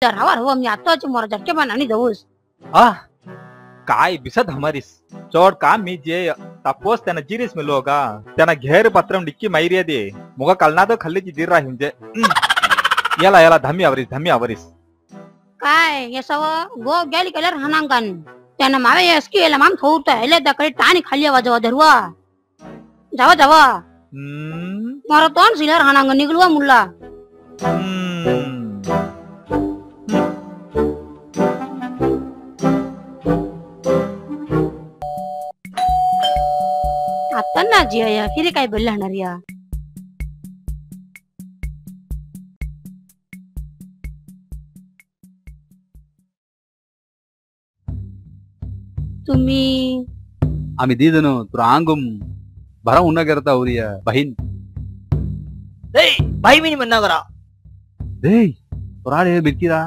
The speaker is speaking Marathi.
राहावा हो मी आताच मोर झटके आणि जाऊस आ काय बिसत हमारीस चोड काम मी जे तपोस त्यांना जिरीस मिलो का त्यांना घेर पत्रम डिक्की मैरिया दे मुगा कलना तो खल्लीची जिर राही म्हणजे याला याला धमी आवरीस काय हे सव गो गेली केल्यार हानांकन त्यांना मावे एसकी याला माम थोत hele दकडे टाणी खाली वाजवा धरवा जावा मोर तोंड सिलर हानांकन निगलवा मुल्ला आता ना जिया या किती काय बोलणार या तुम्ही आम्ही दी जण तुला अंगम भरा उन्हा करता उरिया बहीण भाई मी म्हणणार करा दे तुरा बिरकीरा